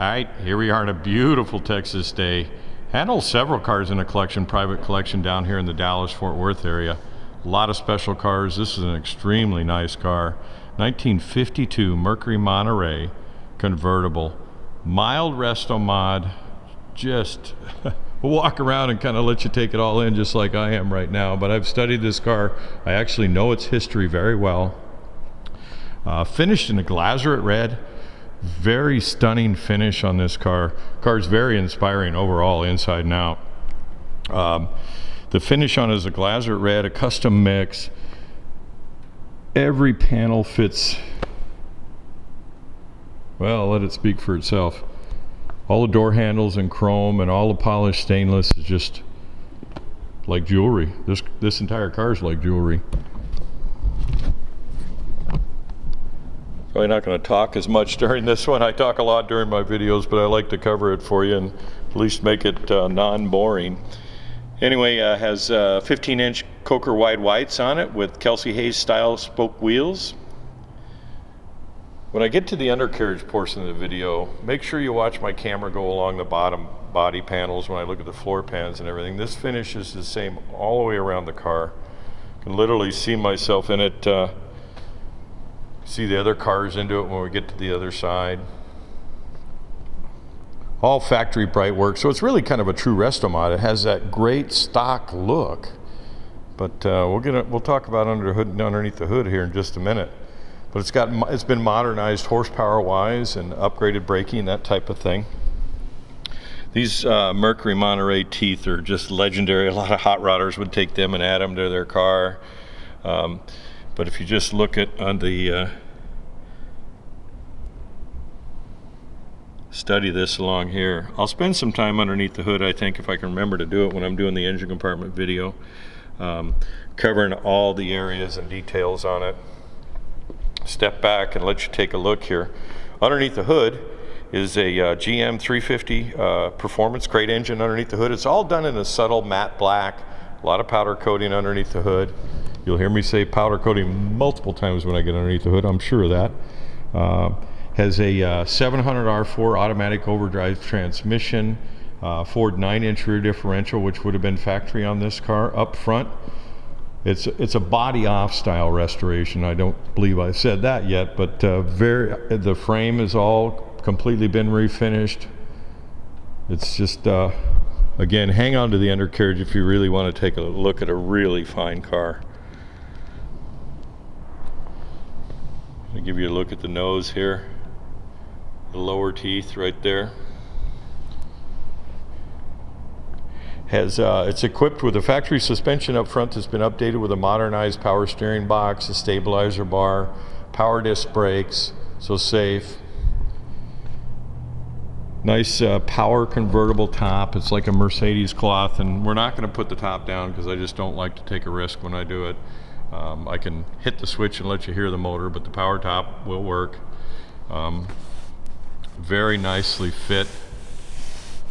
Alright, here we are on a beautiful Texas day. Handle several cars in a collection, private collection down here in the Dallas-Fort Worth area. A lot of special cars. This is an extremely nice car. 1952 Mercury Monterey Convertible. Mild Resto-Mod. Just walk around and kind of let you take it all in just like I am right now. But I've studied this car. I actually know its history very well. Finished in a glazurate red. Very stunning finish on this car. Car's very inspiring overall, inside and out. The finish on it is a glazurate red, a custom mix. Every panel fits. Well, let it speak for itself. All the door handles in chrome and all the polished stainless is just like jewelry. This entire car is like jewelry. Probably not going to talk as much during this one. I talk a lot during my videos, but I like to cover it for you and at least make it non-boring. Anyway, has 15-inch Coker wide whites on it with Kelsey Hayes style spoke wheels. When I get to the undercarriage portion of the video, make sure you watch my camera go along the bottom body panels when I look at the floor pans and everything. This finish is the same all the way around the car. I can literally see myself in it. See the other cars into it when we get to the other side. All factory bright work, so it's really kind of a true Resto-Mod. It has that great stock look, but we'll talk about underneath the hood here in just a minute. But it's been modernized horsepower wise and upgraded braking, that type of thing. These Mercury Monterey teeth are just legendary. A lot of hot rodders would take them and add them to their car. But if you just look at study this along here. I'll spend some time underneath the hood, I think, if I can remember to do it when I'm doing the engine compartment video, covering all the areas and details on it. Step back and let you take a look here. Underneath the hood is a GM 350 performance crate engine underneath the hood. It's all done in a subtle matte black, a lot of powder coating underneath the hood. You'll hear me say powder coating multiple times when I get underneath the hood, I'm sure of that. Has a 700 R4 automatic overdrive transmission, Ford 9-inch rear differential, which would have been factory on this car up front. It's a body off style restoration. I don't believe I said that yet, but the frame has all completely been refinished. It's just again, hang on to the undercarriage if you really want to take a look at a really fine car. I'll give you a look at the nose here, the lower teeth right there. It's equipped with a factory suspension up front that's been updated with a modernized power steering box, a stabilizer bar, power disc brakes, so safe. Nice power convertible top. It's like a Mercedes cloth, and we're not going to put the top down because I just don't like to take a risk when I do it. I can hit the switch and let you hear the motor, but the power top will work. Very nicely fit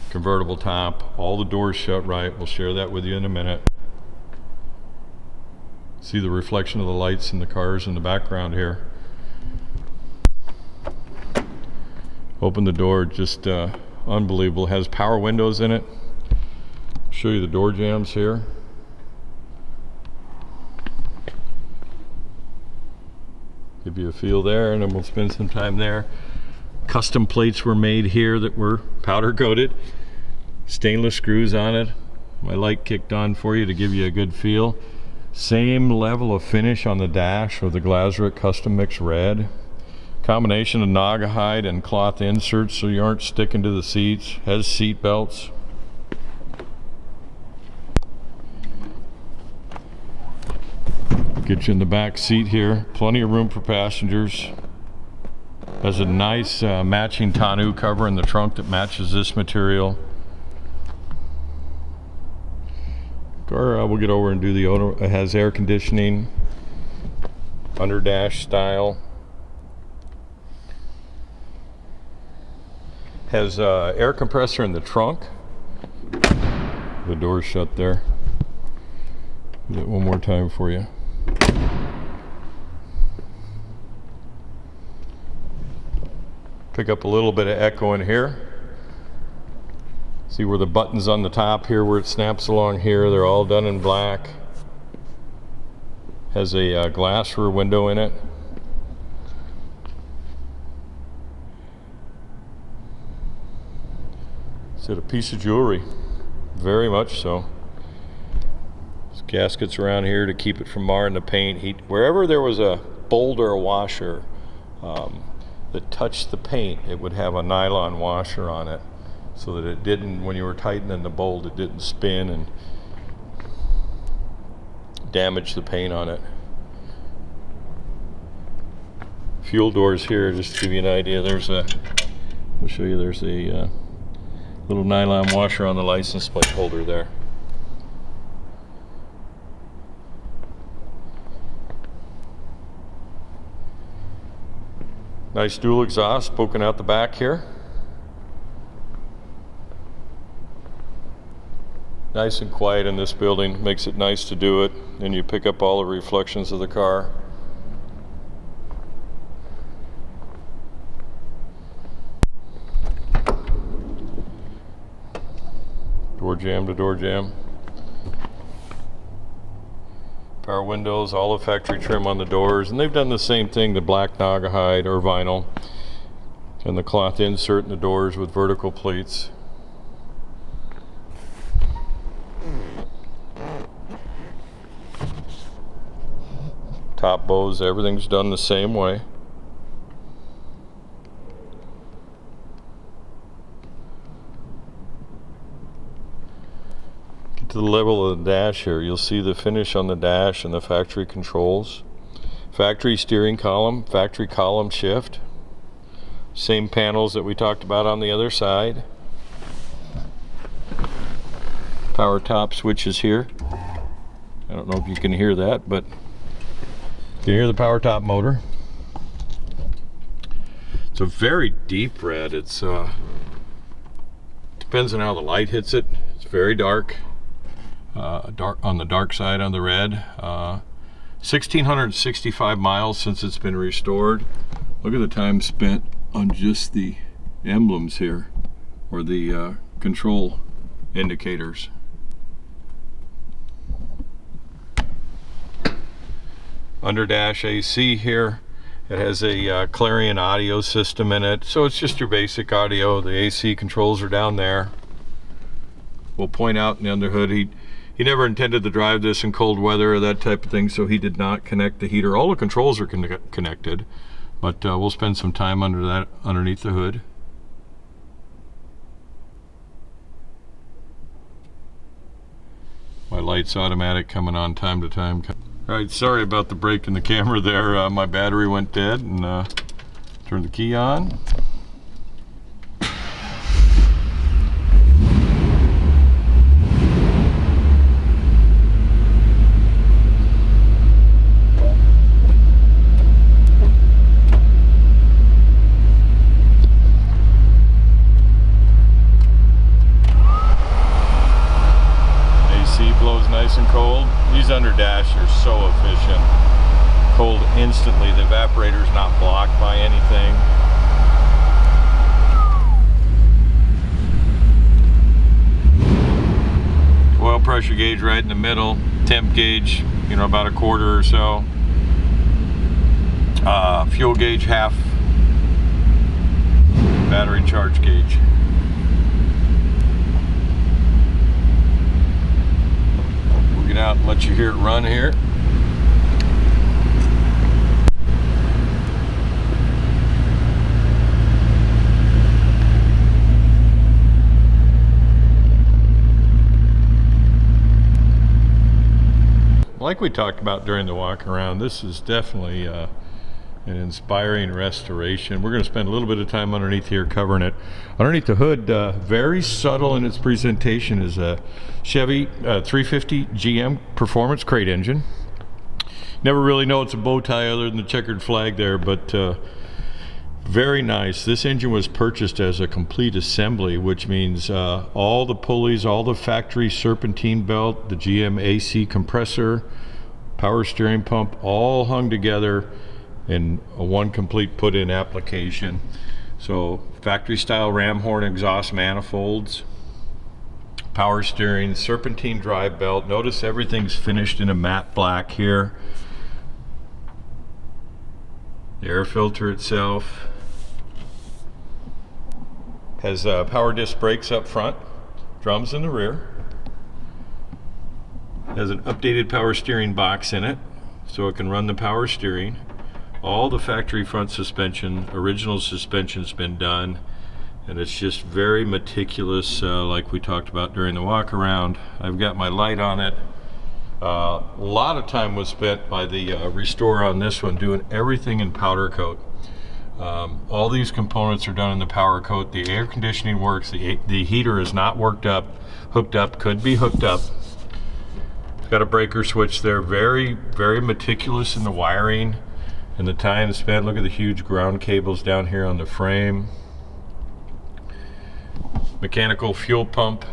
convertible top. All the doors shut right. We'll share that with you in a minute. See the reflection of the lights in the cars in the background here. Open the door, just unbelievable. It has power windows in it. Show you the door jambs here. Give you a feel there, and then we'll spend some time there. Custom plates were made here that were powder coated. Stainless screws on it. My light kicked on for you to give you a good feel. Same level of finish on the dash with the glazurate custom mix red. Combination of Naugahyde and cloth inserts so you aren't sticking to the seats. Has seat belts. Get you in the back seat here. Plenty of room for passengers. Has a nice matching tonneau cover in the trunk that matches this material. Car, we'll get over and do the odor. It has air conditioning, under dash style. Has air compressor in the trunk. The door's shut there. Do it one more time for you. Pick up a little bit of echo in here. See where the buttons on the top here, where it snaps along here, they're all done in black. Has a glass rear window in it. Is it a piece of jewelry? Very much so. There's gaskets around here to keep it from marring the paint. Wherever there was a bolt or a washer that touched the paint, it would have a nylon washer on it so that it didn't, when you were tightening the bolt, it didn't spin and damage the paint on it. Fuel doors here, just to give you an idea, I'll show you, there's a little nylon washer on the license plate holder there. Nice dual exhaust poking out the back here. Nice and quiet in this building, makes it nice to do it, and you pick up all the reflections of the car. Door jamb to door jamb. Power windows, all the factory trim on the doors, and they've done the same thing, the black Naugahyde or vinyl, and the cloth insert in the doors with vertical pleats. Top bows, everything's done the same way. To the level of the dash here, you'll see the finish on the dash and the factory controls. Factory steering column, factory column shift. Same panels that we talked about on the other side. Power top switches here. I don't know if you can hear that, but you can hear the power top motor. It's a very deep red. It's depends on how the light hits it. It's very dark. Dark on the dark side on the red. 1,665 miles since it's been restored. Look at the time spent on just the emblems here, or the control indicators. Under dash AC here, it has a Clarion audio system in it, so it's just your basic audio. The AC controls are down there. We'll point out in the underhood, he never intended to drive this in cold weather or that type of thing, so he did not connect the heater. All the controls are connected, but we'll spend some time underneath the hood. My light's automatic, coming on time to time. All right, sorry about the break in the camera there. My battery went dead, and turned the key on. Nice and cold. These under dash are so efficient. Cold instantly. The evaporator's not blocked by anything. Oil pressure gauge right in the middle. Temp gauge, you know, about a quarter or so. Fuel gauge half. Battery charge gauge. Get out and let you hear it run here. Like we talked about during the walk around, this is definitely an inspiring restoration. We're going to spend a little bit of time underneath here covering it. Underneath the hood, very subtle in its presentation, is a Chevy 350 GM performance crate engine. Never really know it's a bow tie other than the checkered flag there, but very nice. This engine was purchased as a complete assembly, which means all the pulleys, all the factory serpentine belt, the GM AC compressor, power steering pump, all hung together in a one complete put-in application. So factory style ram horn exhaust manifolds, power steering, serpentine drive belt. Notice everything's finished in a matte black here. The air filter itself has power disc brakes up front, drums in the rear. Has an updated power steering box in it, so it can run the power steering. All the factory front suspension, original suspension's been done, and it's just very meticulous, like we talked about during the walk around. I've got my light on it. A lot of time was spent by the restorer on this one doing everything in powder coat. All these components are done in the powder coat. The air conditioning works. The heater is not hooked up, could be hooked up. It's got a breaker switch there. Very, very meticulous in the wiring and the time spent. Look at the huge ground cables down here on the frame. Mechanical fuel pump.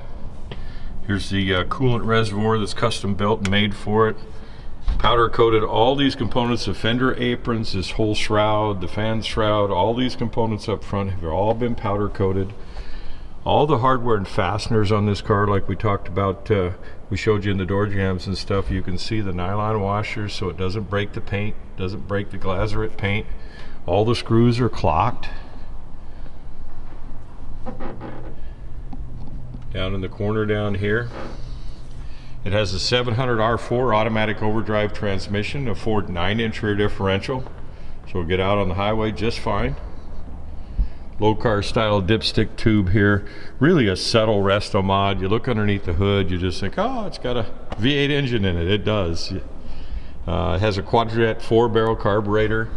Here's the coolant reservoir that's custom built and made for it. Powder coated all these components, the fender aprons, this whole shroud, the fan shroud, all these components up front have all been powder coated. All the hardware and fasteners on this car, like we talked about, we showed you in the door jambs and stuff, you can see the nylon washers so it doesn't break the paint, doesn't break the glazerite paint. All the screws are clocked. Down in the corner down here, it has a 700 R4 automatic overdrive transmission, a Ford 9-inch rear differential, so we'll get out on the highway just fine. Low car style dipstick tube here, really a subtle Resto-Mod. You look underneath the hood, you just think, oh, it's got a V8 engine in it. It does. It has a quadjet 4-barrel carburetor,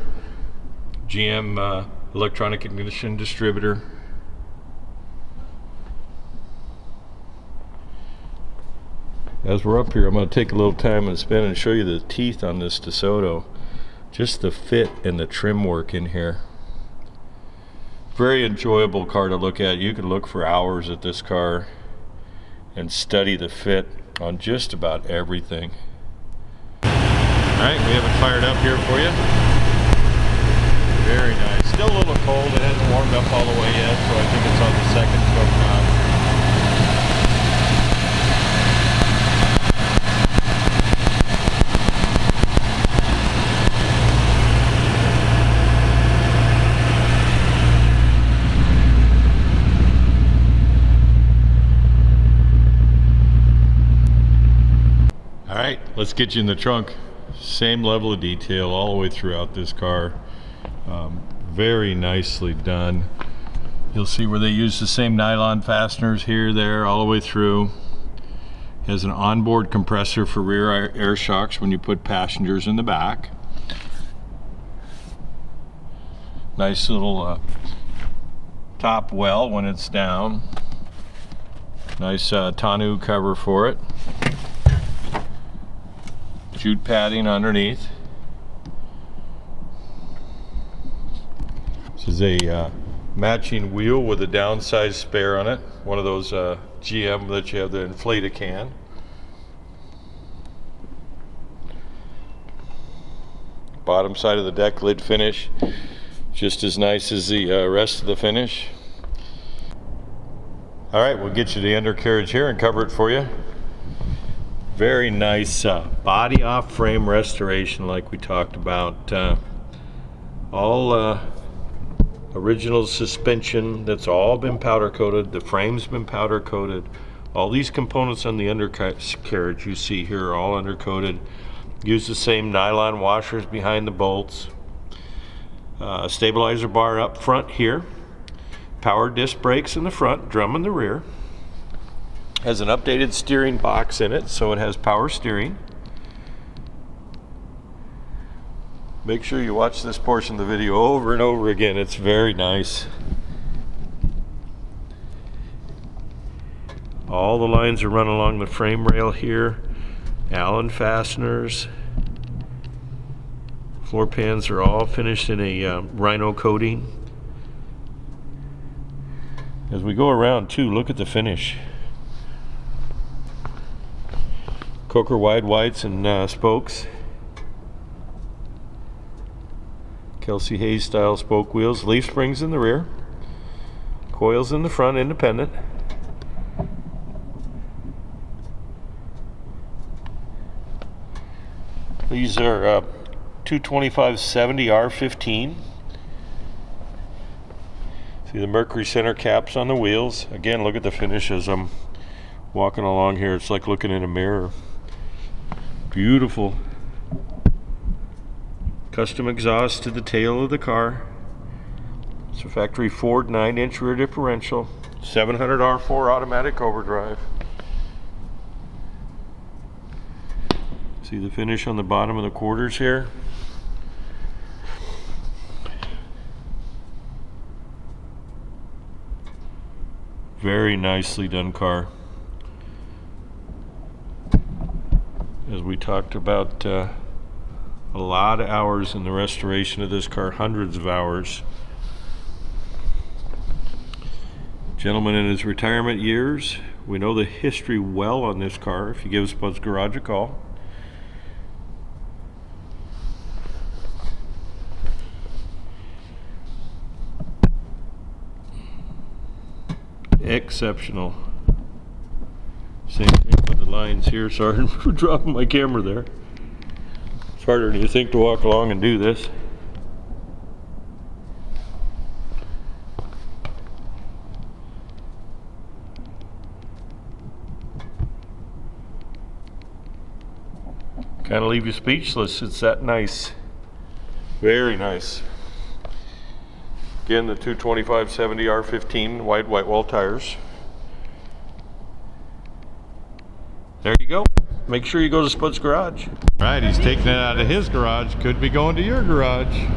GM electronic ignition distributor. As we're up here, I'm going to take a little time and spin and show you the teeth on this DeSoto. Just the fit and the trim work in here. Very enjoyable car to look at. You could look for hours at this car and study the fit on just about everything. Alright, we have it fired up here for you. Very nice. Still a little cold. It hasn't warmed up all the way yet, so I think it's on the second stroke now. Alright, let's get you in the trunk. Same level of detail all the way throughout this car. Very nicely done. You'll see where they use the same nylon fasteners here, there, all the way through. Has an onboard compressor for rear air shocks when you put passengers in the back. Nice little top well when it's down. Nice tonneau cover for it. Jute padding underneath. This is a matching wheel with a downsized spare on it. One of those GM that you have to inflate a can. Bottom side of the deck lid finish, just as nice as the rest of the finish. Alright, we'll get you the undercarriage here and cover it for you. Very nice body off frame restoration like we talked about. All original suspension, that's all been powder coated. The frame's been powder coated. All these components on the undercarriage you see here are all undercoated. Use the same nylon washers behind the bolts. Stabilizer bar up front here. Power disc brakes in the front, drum in the rear. Has an updated steering box in it, so it has power steering. Make sure you watch this portion of the video over and over again. It's very nice. All the lines are run along the frame rail here. Allen fasteners. Floor pans are all finished in a rhino coating. As we go around too, look at the finish. Coker wide whites and spokes. Kelsey Hayes style spoke wheels. Leaf springs in the rear. Coils in the front, independent. These are 225/70 R15. See the Mercury center caps on the wheels. Again, look at the finish as I'm walking along here. It's like looking in a mirror. Beautiful. Custom exhaust to the tail of the car. It's a factory Ford 9-inch rear differential. 700 R4 automatic overdrive. See the finish on the bottom of the quarters here? Very nicely done car. As we talked about, a lot of hours in the restoration of this car, hundreds of hours. Gentleman in his retirement years. We know the history well on this car. If you give Spud's Garage a call. Exceptional. Same thing with the lines here. Sorry for dropping my camera there. It's harder than you think to walk along and do this. Kind of leave you speechless. It's that nice. Very nice. Again, the 225/70 R15 wide white wall tires. There you go. Make sure you go to Spud's Garage. Right, he's taking it out of his garage. Could be going to your garage.